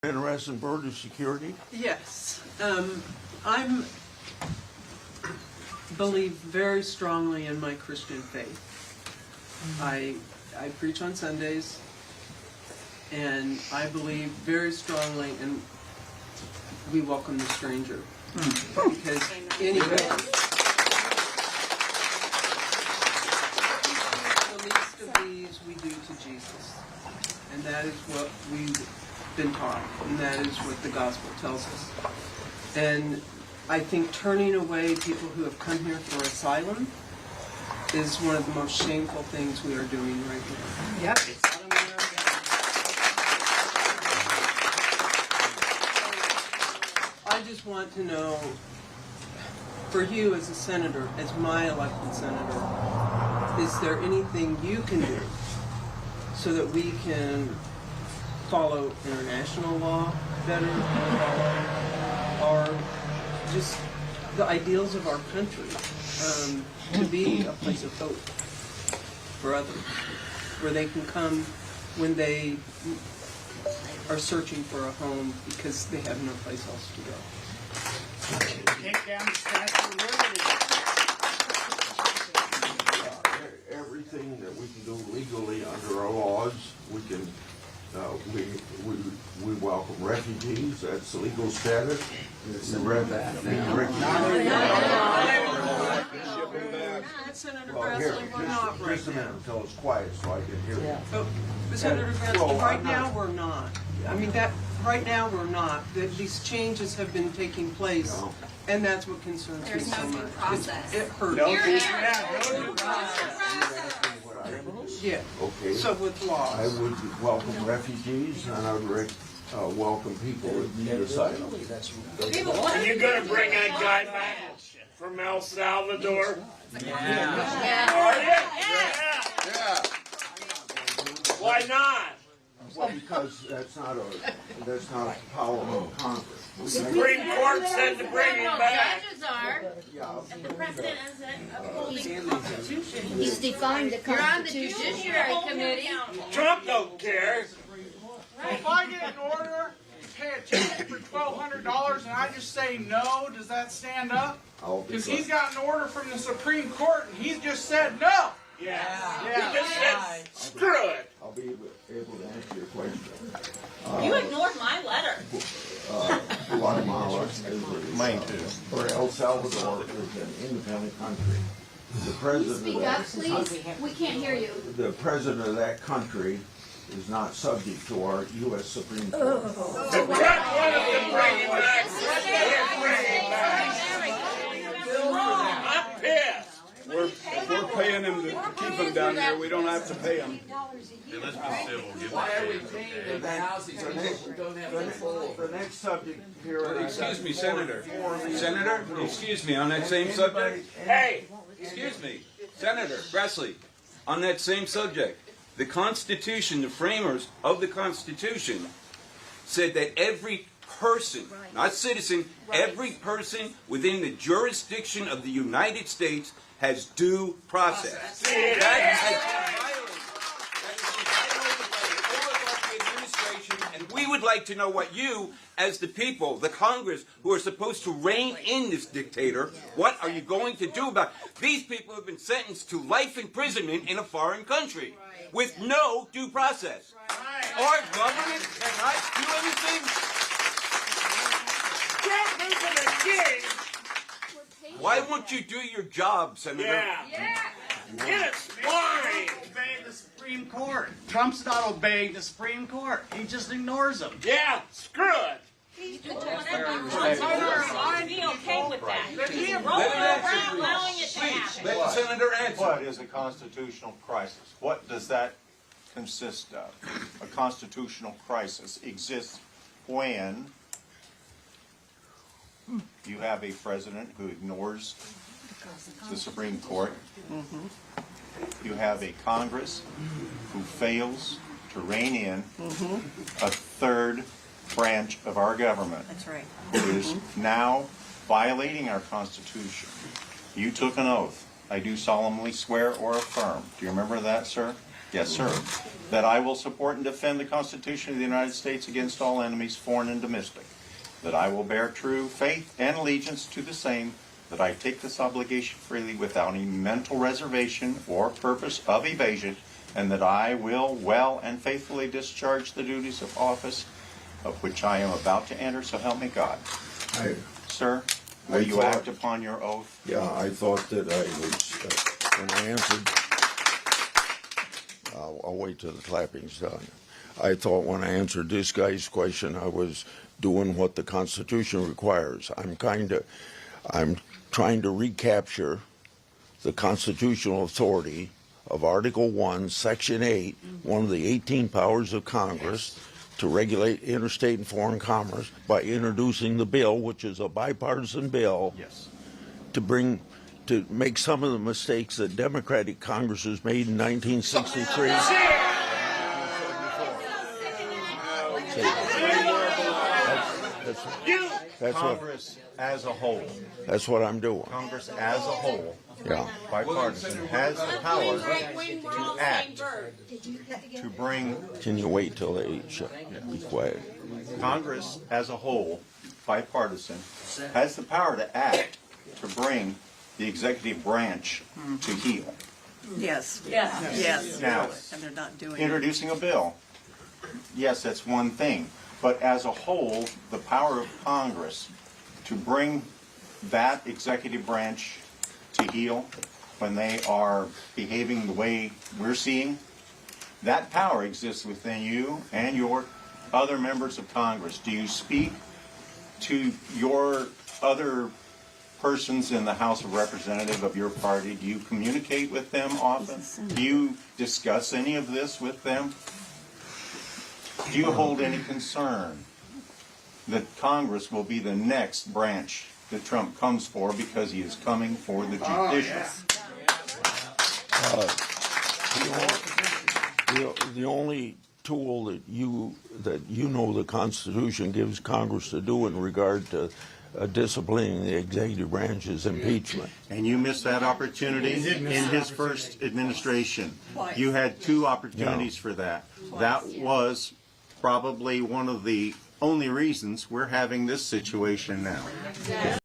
Interested in border security? Yes. I'm believe very strongly in my Christian faith. I preach on Sundays, and I believe very strongly in we welcome the stranger. Because anyway, the least of these we do to Jesus. And that is what we've been taught, and that is what the gospel tells us. And I think turning away people who have come here for asylum is one of the most shameful things we are doing right now. Yep. I just want to know, for you as a senator, as my elected senator, is there anything you can do so that we can follow international law better, or just the ideals of our country, to be a place of hope for others, where they can come when they are searching for a home because they have no place else to go. Take down the Statue of Liberty. Everything that we can do legally under our laws, we can. We welcome refugees. That's the legal status. Senator Grassley, we're not right just a now. minute until it's quiet so I can hear you. Oh, Senator Grassley, right now we're not. I mean, that right now we're not. These changes have been taking place, and that's what concerns me so much. There's no due process. It hurts. No due process. Yeah. Okay. So with laws. I would welcome refugees, and I would welcome people that need asylum. Are you going to bring that guy back from El Salvador? Yeah. Are you? Yeah. Why not? Well, because that's not a power of Congress. The Supreme Court said to bring him back. Judges are, Yeah. and the president is upholding the Constitution. He's defined the You're on the Constitution. Judiciary Committee. Trump don't care. If I get an order to pay a ticket for $1,200 and I just say no, does that stand up? Because he's got an order from the Supreme Court and he's just said no. Yeah. He just said, screw it. I'll be able to answer your question. You ignored my letter. Guatemala is or El Salvador is an independent country. The president Speak up, please. We can't hear you. The president of that country is not subject to our U.S. Supreme Court. The Trump wanted to bring him back. Can't bring him back. I'm pissed. We're paying him to keep him down here. We don't have to pay him. The next subject here. Excuse me, Senator. Senator, excuse me, on that same subject. Hey. Excuse me, Senator Grassley, on that same subject. The Constitution, the framers of the Constitution, said that every person, not citizen, every person within the jurisdiction of the United States has due process. And we would like to know what you, as the people, the Congress, who are supposed to rein in this dictator, what are you going to do about it? These people have been sentenced to life imprisonment in a foreign country with no due process. Our government cannot do anything. Trump isn't a king. Why won't you do your job, Senator? Yeah. Get explained. Obeying the Supreme Court. Trump's not obeying the Supreme Court. He just ignores them. Yeah, screw it. He's doing whatever he wants. I'd be okay with that. Rolling around, allowing it to happen. Let the senator answer. What is a constitutional crisis? What does that consist of? A constitutional crisis exists when you have a president who ignores the Supreme Court. You have a Congress who fails to rein in a third branch of our government. That's right. Who is now violating our Constitution. You took an oath. I do solemnly swear or affirm. Do you remember that, sir? Yes, sir. That I will support and defend the Constitution of the United States against all enemies, foreign and domestic. That I will bear true faith and allegiance to the same. That I take this obligation freely without any mental reservation or purpose of evasion. And that I will well and faithfully discharge the duties of office of which I am about to enter, so help me God. Sir, will you act upon your oath? Yeah, I thought that I was, when I answered, I'll wait till the clapping's done. I thought when I answered this guy's question, I was doing what the Constitution requires. I'm trying to recapture the constitutional authority of Article 1, Section 8, one of the 18 powers of Congress to regulate interstate and foreign commerce by introducing the bill, which is a bipartisan bill, to make some of the mistakes that Democratic Congresses made in 1963. That's Congress as a whole. That's what I'm doing. Congress as a whole, Yeah. bipartisan, has the power to act, to bring Can you wait till they be quiet? Congress as a whole, bipartisan, has the power to act to bring the executive branch to heel. Yes. Yes. Yes. Now, And they're not doing it. introducing a bill, yes, that's one thing. But as a whole, the power of Congress to bring that executive branch to heel when they are behaving the way we're seeing, that power exists within you and your other members of Congress. Do you speak to your other persons in the House of Representatives of your party? Do you communicate with them often? Do you discuss any of this with them? Do you hold any concern that Congress will be the next branch that Trump comes for because he is coming for the judicial? The only tool that you know the Constitution gives Congress to do in regard to disciplining the executive branch is impeachment. And you missed that opportunity in his first administration. You had two opportunities for that. That was probably one of the only reasons we're having this situation now.